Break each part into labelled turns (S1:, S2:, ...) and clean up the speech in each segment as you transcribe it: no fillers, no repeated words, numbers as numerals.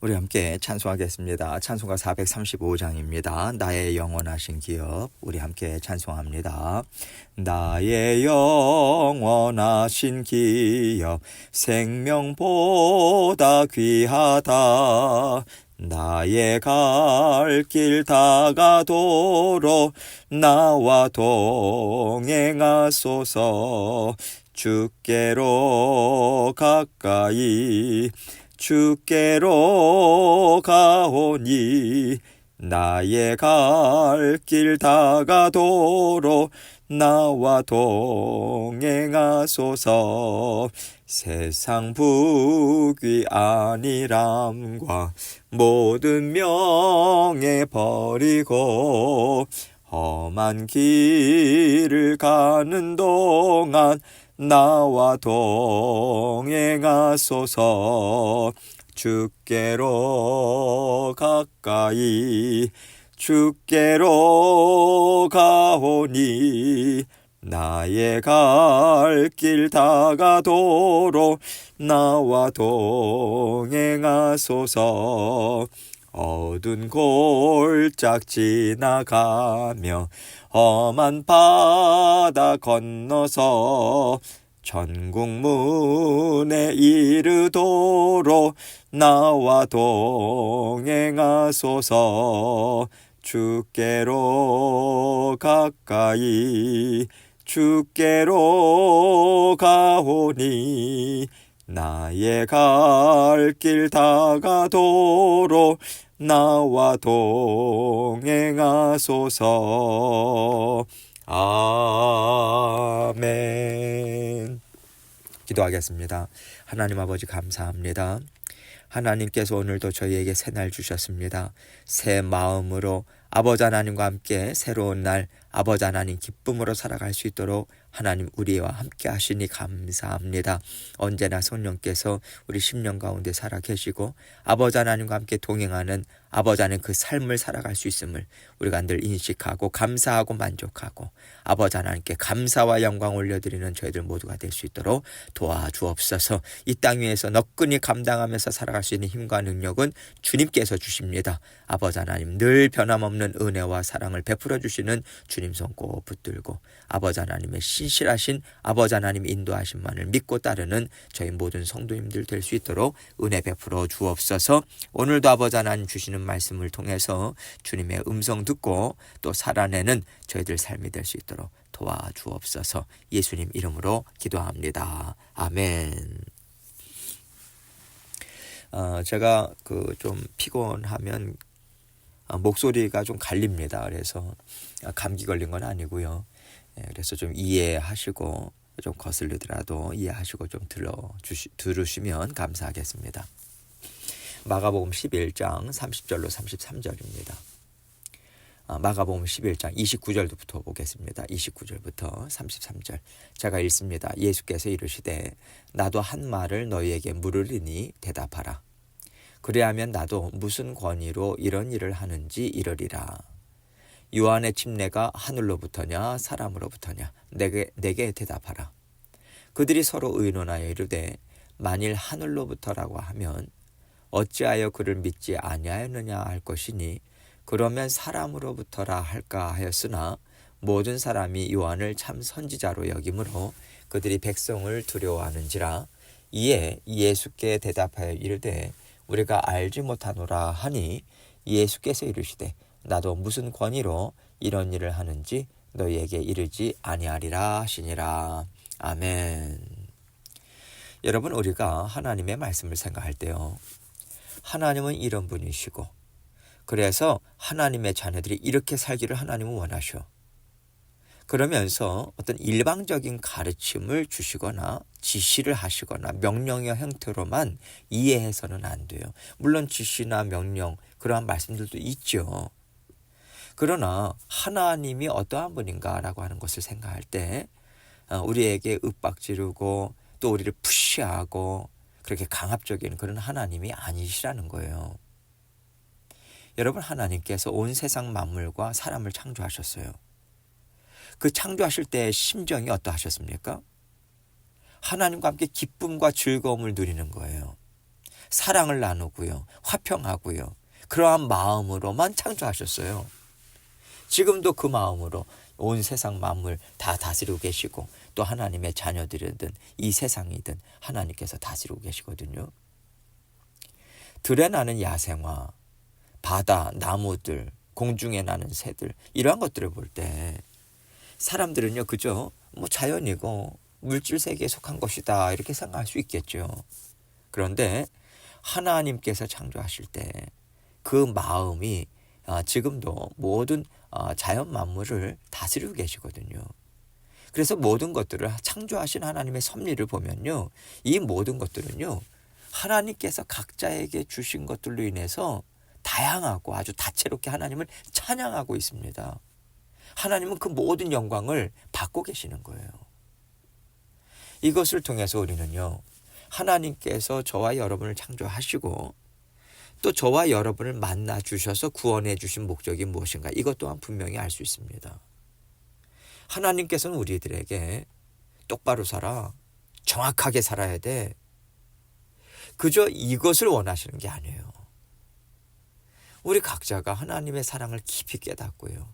S1: 우리 함께 찬송하겠습니다. 찬송가 435장입니다. 나의 영원하신 기업. 우리 함께 찬송합니다. 나의 영원하신 기업 생명보다 귀하다. 나의 갈 길 다가도록 나와 동행하소서. 주께로 가까이 주께로 가오니 나의 갈 길 다가도록 나와 동행하소서. 세상 부귀 안일함과 모든 명예 버리고 험한 길을 가는 동안 나와 동행하소서. 주께로 가까이 주께로 가오니 나의 갈 길 다가도록 나와 동행하소서. 어두운 골짝 지나가며 험한 바다 건너서 천국 문에 이르도록 나와 동행하소서. 주께로 가까이 주께로 가오니 나의 갈 길 다가도록 나와 동행하소서. 아멘. 기도하겠습니다. 하나님 아버지 감사합니다. 하나님께서 오늘도 저희에게 새 날 주셨습니다. 새 마음으로 아버지 하나님과 함께 새로운 날 아버지 하나님 기쁨으로 살아갈 수 있도록 하나님 우리와 함께 하시니 감사합니다. 언제나 성령께서 우리 심령 가운데 살아 계시고 아버지 하나님과 함께 동행하는 아버지 하나님 그 삶을 살아갈 수 있음을 우리가 늘 인식하고 감사하고 만족하고 아버지 하나님께 감사와 영광 올려드리는 저희들 모두가 될 수 있도록 도와주옵소서. 이 땅 위에서 너끈히 감당하면서 살아갈 수 있는 힘과 능력은 주님께서 주십니다. 아버지 하나님 늘 변함없는 은혜와 사랑을 베풀어 주시는 주님 손 꼭 붙들고 아버지 하나님의 신실하신 아버지 하나님 인도하심만을 믿고 따르는 저희 모든 성도님들 될 수 있도록 은혜 베풀어 주옵소서. 오늘도 아버지 하나님 주시는 말씀을 통해서 주님의 음성 듣고 또 살아내는 저희들 삶이 될 수 있도록 도와주옵소서. 예수님 이름으로 기도합니다. 아멘. 제가 좀 피곤하면 목소리가 좀 갈립니다. 그래서 감기 걸린 건 아니고요. 그래서 좀 이해하시고 좀 거슬리더라도 이해하시고 좀 들으시면 감사하겠습니다. 마가복음 11장 30절로 33절입니다. 마가복음 11장 29절부터 보겠습니다. 29절부터 33절 제가 읽습니다. 예수께서 이르시되 나도 한 말을 너희에게 물으리니 대답하라. 그리하면 나도 무슨 권위로 이런 일을 하는지 이르리라. 요한의 침례가 하늘로부터냐 사람으로부터냐 내게 대답하라. 그들이 서로 의논하여 이르되 만일 하늘로부터라고 하면 어찌하여 그를 믿지 아니하였느냐 할 것이니 그러면 사람으로부터라 할까 하였으나 모든 사람이 요한을 참 선지자로 여기므로 그들이 백성을 두려워하는지라. 이에 예수께 대답하여 이르되 우리가 알지 못하노라 하니 예수께서 이르시되 나도 무슨 권위로 이런 일을 하는지 너희에게 이르지 아니하리라 하시니라. 아멘. 여러분 우리가 하나님의 말씀을 생각할 때요. 하나님은 이런 분이시고 그래서 하나님의 자녀들이 이렇게 살기를 하나님은 원하셔. 그러면서 어떤 일방적인 가르침을 주시거나 지시를 하시거나 명령의 형태로만 이해해서는 안 돼요. 물론 지시나 명령 그러한 말씀들도 있죠. 그러나 하나님이 어떠한 분인가라고 하는 것을 생각할 때 우리에게 윽박지르고 또 우리를 푸시하고 그렇게 강압적인 그런 하나님이 아니시라는 거예요. 여러분 하나님께서 온 세상 만물과 사람을 창조하셨어요. 그 창조하실 때의 심정이 어떠하셨습니까? 하나님과 함께 기쁨과 즐거움을 누리는 거예요. 사랑을 나누고요. 화평하고요. 그러한 마음으로만 창조하셨어요. 지금도 그 마음으로 온 세상 만물 다 다스리고 계시고 또 하나님의 자녀들이든 이 세상이든 하나님께서 다스리고 계시거든요. 들에 나는 야생화, 바다, 나무들, 공중에 나는 새들 이러한 것들을 볼 때 사람들은요 그저 뭐 자연이고 물질 세계에 속한 것이다 이렇게 생각할 수 있겠죠. 그런데 하나님께서 창조하실 때 그 마음이 지금도 모든 자연 만물을 다스리고 계시거든요. 그래서 모든 것들을 창조하신 하나님의 섭리를 보면요. 이 모든 것들은요. 하나님께서 각자에게 주신 것들로 인해서 다양하고 아주 다채롭게 하나님을 찬양하고 있습니다. 하나님은 그 모든 영광을 받고 계시는 거예요. 이것을 통해서 우리는요. 하나님께서 저와 여러분을 창조하시고 또 저와 여러분을 만나 주셔서 구원해 주신 목적이 무엇인가 이것 또한 분명히 알 수 있습니다. 하나님께서는 우리들에게 똑바로 살아, 정확하게 살아야 돼. 그저 이것을 원하시는 게 아니에요. 우리 각자가 하나님의 사랑을 깊이 깨닫고요.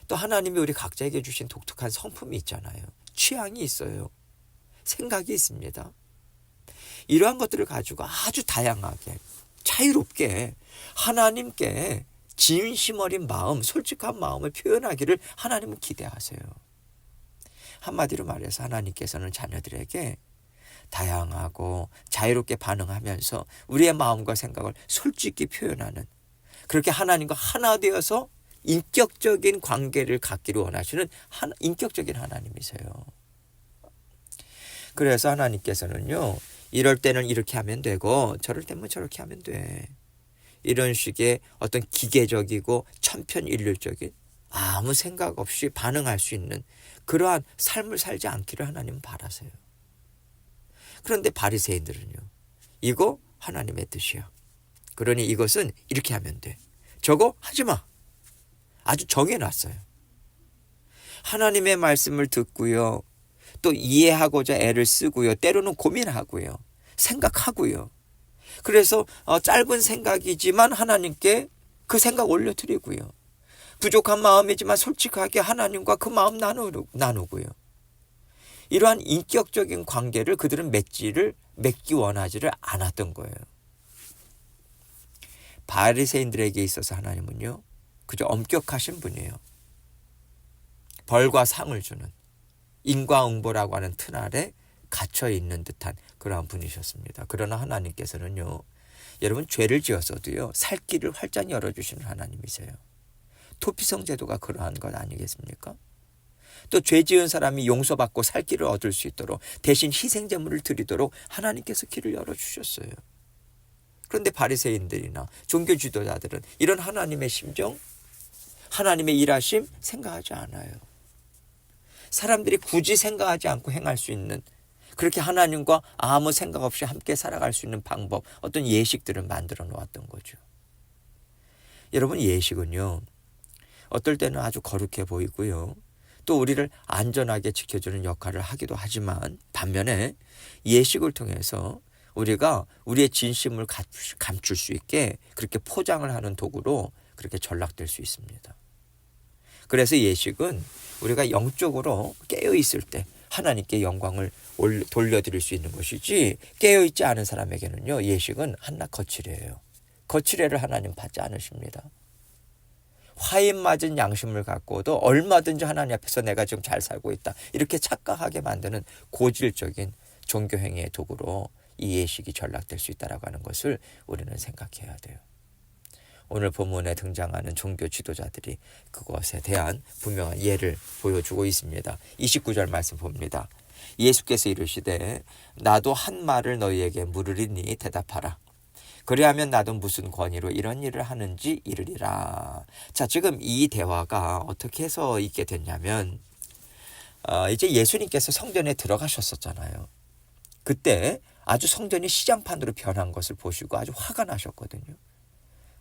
S1: 또 하나님이 우리 각자에게 주신 독특한 성품이 있잖아요. 취향이 있어요. 생각이 있습니다. 이러한 것들을 가지고 아주 다양하게 자유롭게 하나님께 진심 어린 마음, 솔직한 마음을 표현하기를 하나님은 기대하세요. 한마디로 말해서 하나님께서는 자녀들에게 다양하고 자유롭게 반응하면서 우리의 마음과 생각을 솔직히 표현하는 그렇게 하나님과 하나 되어서 인격적인 관계를 갖기를 원하시는 인격적인 하나님이세요. 그래서 하나님께서는요. 이럴 때는 이렇게 하면 되고 저럴 때는 저렇게 하면 돼. 이런 식의 어떤 기계적이고 천편일률적인 아무 생각 없이 반응할 수 있는 그러한 삶을 살지 않기를 하나님은 바라세요. 그런데 바리새인들은요. 이거 하나님의 뜻이야. 그러니 이것은 이렇게 하면 돼. 저거 하지 마. 아주 정해놨어요. 하나님의 말씀을 듣고요. 또 이해하고자 애를 쓰고요. 때로는 고민하고요. 생각하고요. 그래서 짧은 생각이지만 하나님께 그 생각 올려드리고요. 부족한 마음이지만 솔직하게 하나님과 그 마음 나누고요. 이러한 인격적인 관계를 그들은 맺기 원하지를 않았던 거예요. 바리새인들에게 있어서 하나님은요. 그저 엄격하신 분이에요. 벌과 상을 주는 인과응보라고 하는 틀 아래 갇혀 있는 듯한 그러한 분이셨습니다. 그러나 하나님께서는요. 여러분 죄를 지었어도요. 살 길을 활짝 열어주시는 하나님이세요. 토피성 제도가 그러한 것 아니겠습니까? 또 죄 지은 사람이 용서받고 살 길을 얻을 수 있도록 대신 희생제물을 드리도록 하나님께서 길을 열어주셨어요. 그런데 바리새인들이나 종교 지도자들은 이런 하나님의 심정, 하나님의 일하심 생각하지 않아요. 사람들이 굳이 생각하지 않고 행할 수 있는 그렇게 하나님과 아무 생각 없이 함께 살아갈 수 있는 방법, 어떤 예식들을 만들어 놓았던 거죠. 여러분 예식은요. 어떨 때는 아주 거룩해 보이고요. 또 우리를 안전하게 지켜주는 역할을 하기도 하지만 반면에 예식을 통해서 우리가 우리의 진심을 감출 수 있게 그렇게 포장을 하는 도구로 그렇게 전락될 수 있습니다. 그래서 예식은 우리가 영적으로 깨어있을 때 하나님께 영광을 돌려드릴 수 있는 것이지 깨어있지 않은 사람에게는요. 예식은 한낱 거칠이에요. 거칠애를 하나님 받지 않으십니다. 화인 맞은 양심을 갖고도 얼마든지 하나님 앞에서 내가 지금 잘 살고 있다. 이렇게 착각하게 만드는 고질적인 종교행위의 도구로 이 예식이 전락될 수 있다고 하는 것을 우리는 생각해야 돼요. 오늘 본문에 등장하는 종교 지도자들이 그것에 대한 분명한 예를 보여주고 있습니다. 29절 말씀 봅니다. 예수께서 이르시되 나도 한 말을 너희에게 물으리니 대답하라. 그리하면 나도 무슨 권위로 이런 일을 하는지 이르리라. 자, 지금 이 대화가 어떻게 해서 있게 됐냐면 이제 예수님께서 성전에 들어가셨었잖아요. 그때 아주 성전이 시장판으로 변한 것을 보시고 아주 화가 나셨거든요.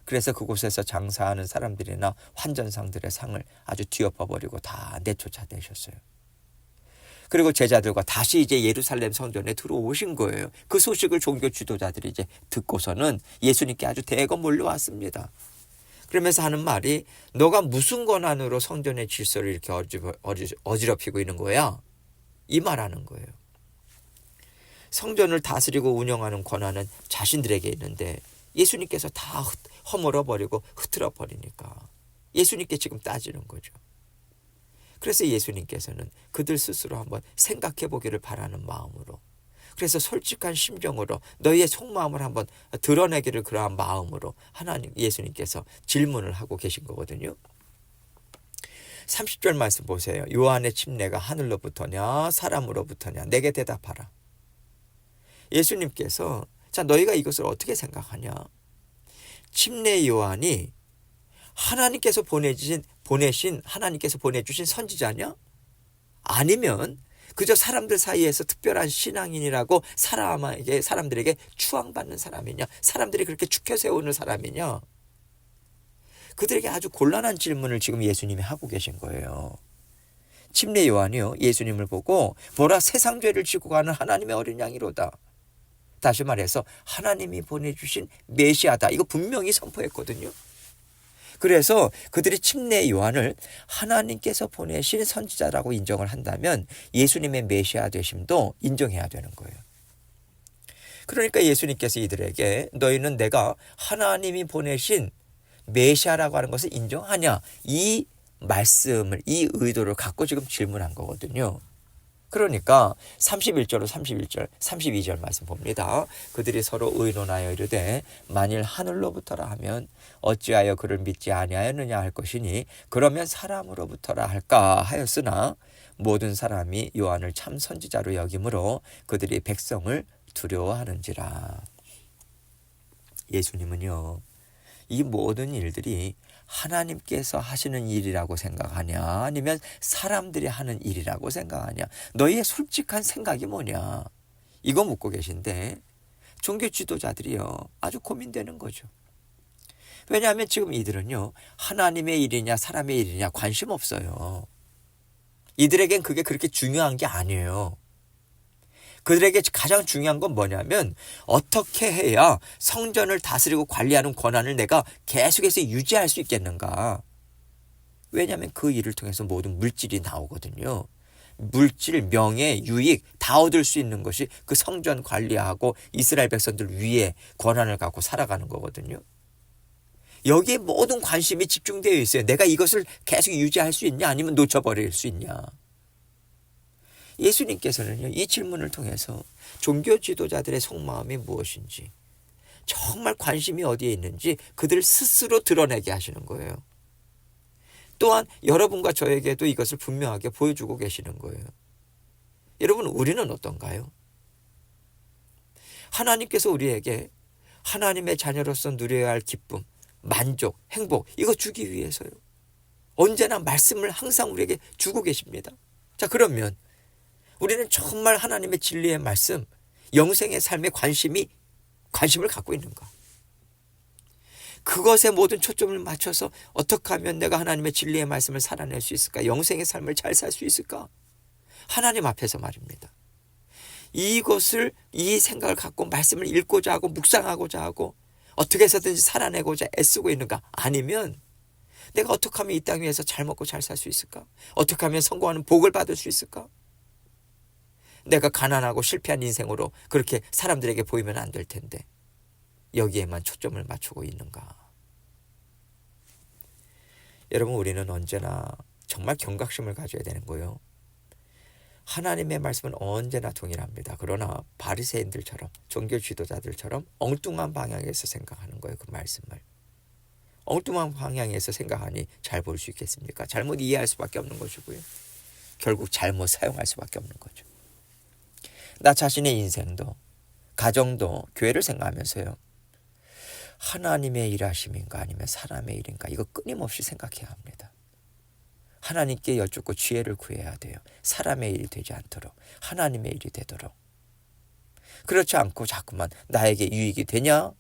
S1: 그래서 그곳에서 장사하는 사람들이나 환전상들의 상을 아주 뒤엎어버리고 다 내쫓아내셨어요. 그리고 제자들과 다시 이제 예루살렘 성전에 들어오신 거예요. 그 소식을 종교 지도자들이 이제 듣고서는 예수님께 아주 대거 몰려왔습니다. 그러면서 하는 말이 너가 무슨 권한으로 성전의 질서를 이렇게 어지럽히고 있는 거야? 이 말하는 거예요. 성전을 다스리고 운영하는 권한은 자신들에게 있는데 예수님께서 다 허물어버리고 흐트러버리니까 예수님께 지금 따지는 거죠. 그래서 예수님께서는 그들 스스로 한번 생각해 보기를 바라는 마음으로, 그래서 솔직한 심정으로 너희의 속마음을 한번 드러내기를 그러한 마음으로 예수님께서 질문을 하고 계신 거거든요. 30절 말씀 보세요. 요한의 침례가 하늘로부터냐 사람으로부터냐 내게 대답하라. 예수님께서 자 너희가 이것을 어떻게 생각하냐? 침례 요한이 하나님께서 보내신 하나님께서 보내주신 선지자냐? 아니면 그저 사람들 사이에서 특별한 신앙인이라고 사람들에게 추앙받는 사람이냐? 사람들이 그렇게 축혀 세우는 사람이냐? 그들에게 아주 곤란한 질문을 지금 예수님이 하고 계신 거예요. 침례 요한이요 예수님을 보고 보라 세상 죄를 지고 가는 하나님의 어린 양이로다. 다시 말해서 하나님이 보내주신 메시아다. 이거 분명히 선포했거든요. 그래서 그들이 침례 요한을 하나님께서 보내신 선지자라고 인정을 한다면 예수님의 메시아 되심도 인정해야 되는 거예요. 그러니까 예수님께서 이들에게 너희는 내가 하나님이 보내신 메시아라고 하는 것을 인정하냐? 이 말씀을, 이 의도를 갖고 지금 질문한 거거든요. 그러니까 31절로 31절, 32절 말씀 봅니다. 그들이 서로 의논하여 이르되 만일 하늘로부터라 하면 어찌하여 그를 믿지 아니하였느냐 할 것이니 그러면 사람으로부터라 할까 하였으나 모든 사람이 요한을 참 선지자로 여김으로 그들이 백성을 두려워하는지라. 예수님은요 이 모든 일들이 하나님께서 하시는 일이라고 생각하냐 아니면 사람들이 하는 일이라고 생각하냐, 너희의 솔직한 생각이 뭐냐, 이거 묻고 계신데 종교 지도자들이요 아주 고민되는 거죠. 왜냐하면 지금 이들은요 하나님의 일이냐 사람의 일이냐 관심 없어요. 이들에겐 그게 그렇게 중요한 게 아니에요. 그들에게 가장 중요한 건 뭐냐면 어떻게 해야 성전을 다스리고 관리하는 권한을 내가 계속해서 유지할 수 있겠는가. 왜냐하면 그 일을 통해서 모든 물질이 나오거든요. 물질, 명예, 유익 다 얻을 수 있는 것이 그 성전 관리하고 이스라엘 백성들 위에 권한을 갖고 살아가는 거거든요. 여기에 모든 관심이 집중되어 있어요. 내가 이것을 계속 유지할 수 있냐 아니면 놓쳐버릴 수 있냐. 예수님께서는요 이 질문을 통해서 종교 지도자들의 속마음이 무엇인지, 정말 관심이 어디에 있는지 그들 스스로 드러내게 하시는 거예요. 또한 여러분과 저에게도 이것을 분명하게 보여주고 계시는 거예요. 여러분 우리는 어떤가요? 하나님께서 우리에게 하나님의 자녀로서 누려야 할 기쁨, 만족, 행복 이거 주기 위해서요 언제나 말씀을 항상 우리에게 주고 계십니다. 자 그러면 우리는 정말 하나님의 진리의 말씀, 영생의 삶에 관심을 갖고 있는가? 그것에 모든 초점을 맞춰서 어떻게 하면 내가 하나님의 진리의 말씀을 살아낼 수 있을까? 영생의 삶을 잘 살 수 있을까? 하나님 앞에서 말입니다. 이 생각을 갖고 말씀을 읽고자 하고 묵상하고자 하고 어떻게 해서든지 살아내고자 애쓰고 있는가? 아니면 내가 어떻게 하면 이 땅 위에서 잘 먹고 잘 살 수 있을까? 어떻게 하면 성공하는 복을 받을 수 있을까? 내가 가난하고 실패한 인생으로 그렇게 사람들에게 보이면 안 될 텐데 여기에만 초점을 맞추고 있는가? 여러분 우리는 언제나 정말 경각심을 가져야 되는 거예요. 하나님의 말씀은 언제나 동일합니다. 그러나 바리새인들처럼 종교 지도자들처럼 엉뚱한 방향에서 생각하는 거예요. 그 말씀을 엉뚱한 방향에서 생각하니 잘 볼 수 있겠습니까? 잘못 이해할 수밖에 없는 것이고요. 결국 잘못 사용할 수밖에 없는 거죠. 나 자신의 인생도 가정도 교회를 생각하면서요 하나님의 일하심인가 아니면 사람의 일인가 이거 끊임없이 생각해야 합니다. 하나님께 여쭙고 지혜를 구해야 돼요. 사람의 일이 되지 않도록 하나님의 일이 되도록. 그렇지 않고 자꾸만 나에게 유익이 되냐,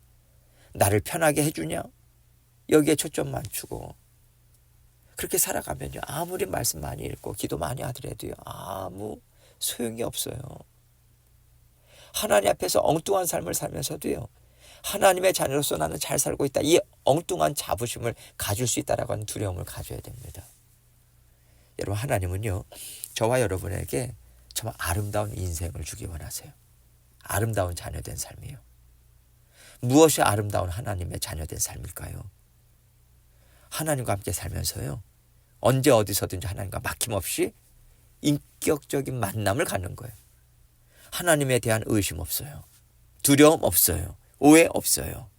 S1: 나를 편하게 해주냐, 여기에 초점 맞추고 그렇게 살아가면요 아무리 말씀 많이 읽고 기도 많이 하더라도요 아무 소용이 없어요. 하나님 앞에서 엉뚱한 삶을 살면서도요, 하나님의 자녀로서 나는 잘 살고 있다, 이 엉뚱한 자부심을 가질 수 있다라고 하는 두려움을 가져야 됩니다. 여러분, 하나님은요, 저와 여러분에게 정말 아름다운 인생을 주기 원하세요. 아름다운 자녀된 삶이요. 무엇이 아름다운 하나님의 자녀된 삶일까요? 하나님과 함께 살면서요, 언제 어디서든지 하나님과 막힘없이 인격적인 만남을 갖는 거예요. 하나님에 대한 의심 없어요. 두려움 없어요. 오해 없어요.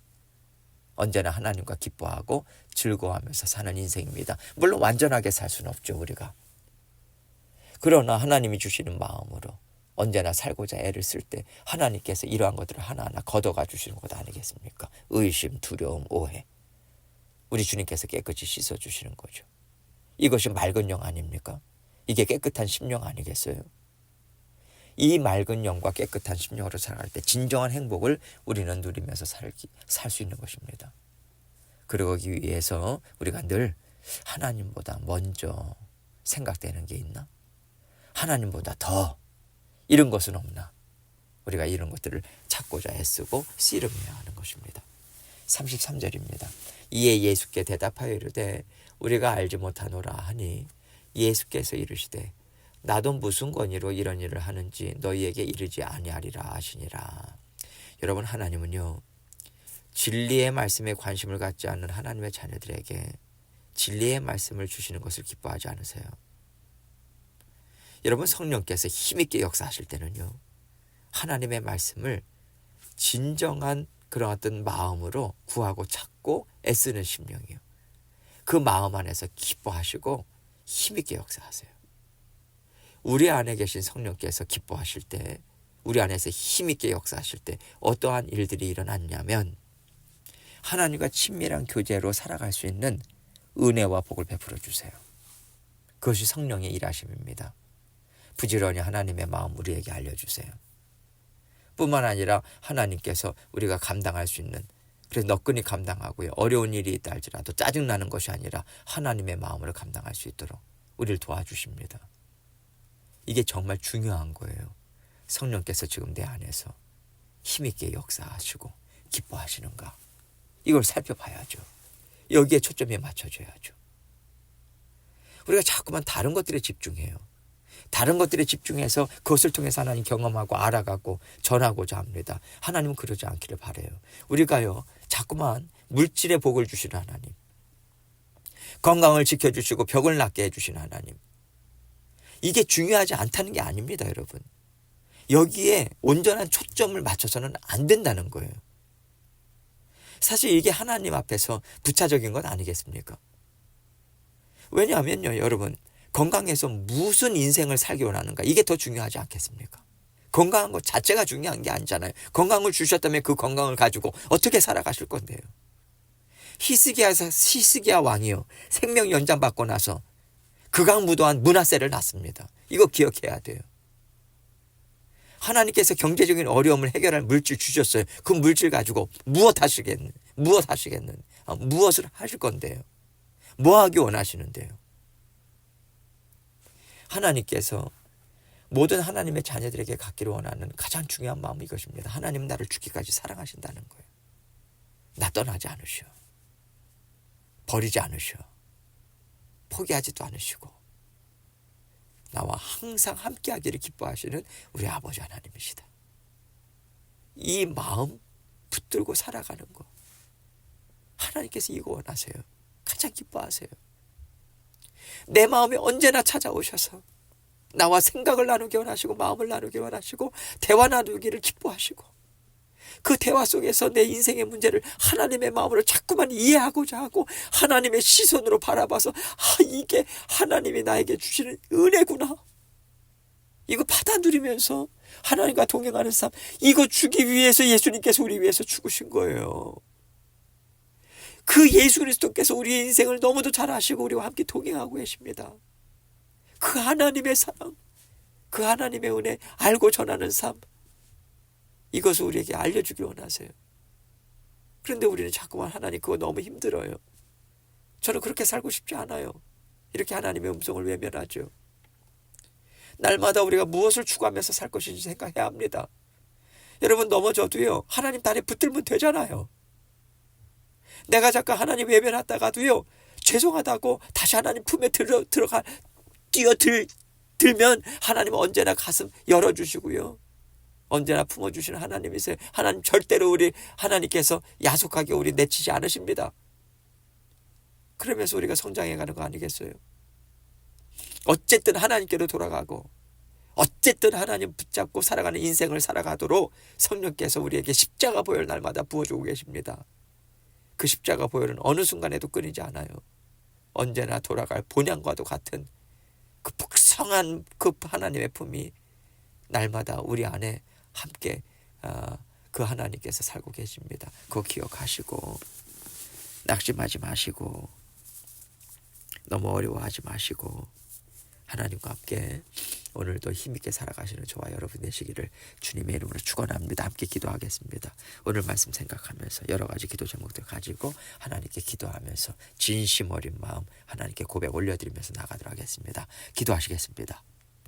S1: 언제나 하나님과 기뻐하고 즐거워하면서 사는 인생입니다. 물론 완전하게 살 수는 없죠, 우리가. 그러나 하나님이 주시는 마음으로 언제나 살고자 애를 쓸 때 하나님께서 이러한 것들을 하나하나 걷어가 주시는 것 아니겠습니까? 의심, 두려움, 오해. 우리 주님께서 깨끗이 씻어주시는 거죠. 이것이 맑은 영 아닙니까? 이게 깨끗한 심령 아니겠어요? 이 맑은 영과 깨끗한 심령으로 살아갈 때 진정한 행복을 우리는 누리면서 살 수 있는 것입니다. 그러기 위해서 우리가 늘 하나님보다 먼저 생각되는 게 있나? 하나님보다 더 이런 것은 없나? 우리가 이런 것들을 찾고자 애쓰고 씨름해야 하는 것입니다. 33절입니다. 이에 예수께 대답하여 이르되 우리가 알지 못하노라 하니 예수께서 이르시되 나도 무슨 권위로 이런 일을 하는지 너희에게 이르지 아니하리라 하시니라. 여러분, 하나님은요, 진리의 말씀에 관심을 갖지 않는 하나님의 자녀들에게 진리의 말씀을 주시는 것을 기뻐하지 않으세요. 여러분, 성령께서 힘있게 역사하실 때는요, 하나님의 말씀을 진정한 그런 어떤 마음으로 구하고 찾고 애쓰는 심령이요, 그 마음 안에서 기뻐하시고 힘있게 역사하세요. 우리 안에 계신 성령께서 기뻐하실 때, 우리 안에서 힘있게 역사하실 때 어떠한 일들이 일어났냐면 하나님과 친밀한 교제로 살아갈 수 있는 은혜와 복을 베풀어 주세요. 그것이 성령의 일하심입니다. 부지런히 하나님의 마음 우리에게 알려주세요. 뿐만 아니라 하나님께서 우리가 감당할 수 있는, 그래서 너끈히 감당하고요, 어려운 일이 있다 할지라도 짜증나는 것이 아니라 하나님의 마음을 감당할 수 있도록 우리를 도와주십니다. 이게 정말 중요한 거예요. 성령께서 지금 내 안에서 힘있게 역사하시고 기뻐하시는가, 이걸 살펴봐야죠. 여기에 초점이 맞춰져야죠. 우리가 자꾸만 다른 것들에 집중해요. 다른 것들에 집중해서 그것을 통해서 하나님 경험하고 알아가고 전하고자 합니다. 하나님은 그러지 않기를 바라요. 우리가요, 자꾸만 물질의 복을 주시는 하나님, 건강을 지켜주시고 벽을 낫게 해주시는 하나님, 이게 중요하지 않다는 게 아닙니다, 여러분. 여기에 온전한 초점을 맞춰서는 안 된다는 거예요. 사실 이게 하나님 앞에서 부차적인 것 아니겠습니까? 왜냐하면요, 여러분, 건강해서 무슨 인생을 살기 원하는가, 이게 더 중요하지 않겠습니까? 건강한 것 자체가 중요한 게 아니잖아요. 건강을 주셨다면 그 건강을 가지고 어떻게 살아가실 건데요? 히스기야 왕이요, 생명 연장받고 나서 극악무도한 문하세를 낳습니다. 이거 기억해야 돼요. 하나님께서 경제적인 어려움을 해결할 물질 주셨어요. 그 물질 가지고 무엇 하시겠는? 무엇을 하실 건데요? 뭐 하기 원하시는데요? 하나님께서 모든 하나님의 자녀들에게 갖기를 원하는 가장 중요한 마음이 이것입니다. 하나님은 나를 죽기까지 사랑하신다는 거예요. 나 떠나지 않으셔. 버리지 않으셔. 포기하지도 않으시고 나와 항상 함께하기를 기뻐하시는 우리 아버지 하나님이시다. 이 마음 붙들고 살아가는 거, 하나님께서 이거 원하세요. 가장 기뻐하세요. 내 마음에 언제나 찾아오셔서 나와 생각을 나누기 원하시고 마음을 나누기 원하시고 대화 나누기를 기뻐하시고, 그 대화 속에서 내 인생의 문제를 하나님의 마음으로 자꾸만 이해하고자 하고 하나님의 시선으로 바라봐서 이게 하나님이 나에게 주시는 은혜구나, 이거 받아 누리면서 하나님과 동행하는 삶, 이거 주기 위해서 예수님께서 우리 위해서 죽으신 거예요. 그 예수 그리스도께서 우리의 인생을 너무도 잘 아시고 우리와 함께 동행하고 계십니다. 그 하나님의 사랑, 그 하나님의 은혜 알고 전하는 삶, 이것을 우리에게 알려주기 원하세요. 그런데 우리는 자꾸만 하나님 그거 너무 힘들어요, 저는 그렇게 살고 싶지 않아요, 이렇게 하나님의 음성을 외면하죠. 날마다 우리가 무엇을 추구하면서 살 것인지 생각해야 합니다. 여러분, 넘어져도요 하나님 다리에 붙들면 되잖아요. 내가 잠깐 하나님 외면했다가도요 죄송하다고 다시 하나님 품에 들어가 뛰어들면 하나님은 언제나 가슴 열어주시고요, 언제나 품어주시는 하나님이세요. 하나님 절대로 하나님께서 야속하게 우리 내치지 않으십니다. 그러면서 우리가 성장해가는 거 아니겠어요? 어쨌든 하나님께로 돌아가고 어쨌든 하나님 붙잡고 살아가는 인생을 살아가도록 성령께서 우리에게 십자가 보혈 날마다 부어주고 계십니다. 그 십자가 보혈은 어느 순간에도 끊이지 않아요. 언제나 돌아갈 본향과도 같은 그 풍성한 그 하나님의 품이 날마다 우리 안에 함께 그 하나님께서 살고 계십니다. 그거 기억하시고 낙심하지 마시고 너무 어려워하지 마시고 하나님과 함께 오늘도 힘있게 살아가시는 저와 여러분 되시기를 주님의 이름으로 축원합니다. 함께 기도하겠습니다. 오늘 말씀 생각하면서 여러 가지 기도 제목들 가지고 하나님께 기도하면서 진심 어린 마음 하나님께 고백 올려드리면서 나가도록 하겠습니다. 기도하시겠습니다.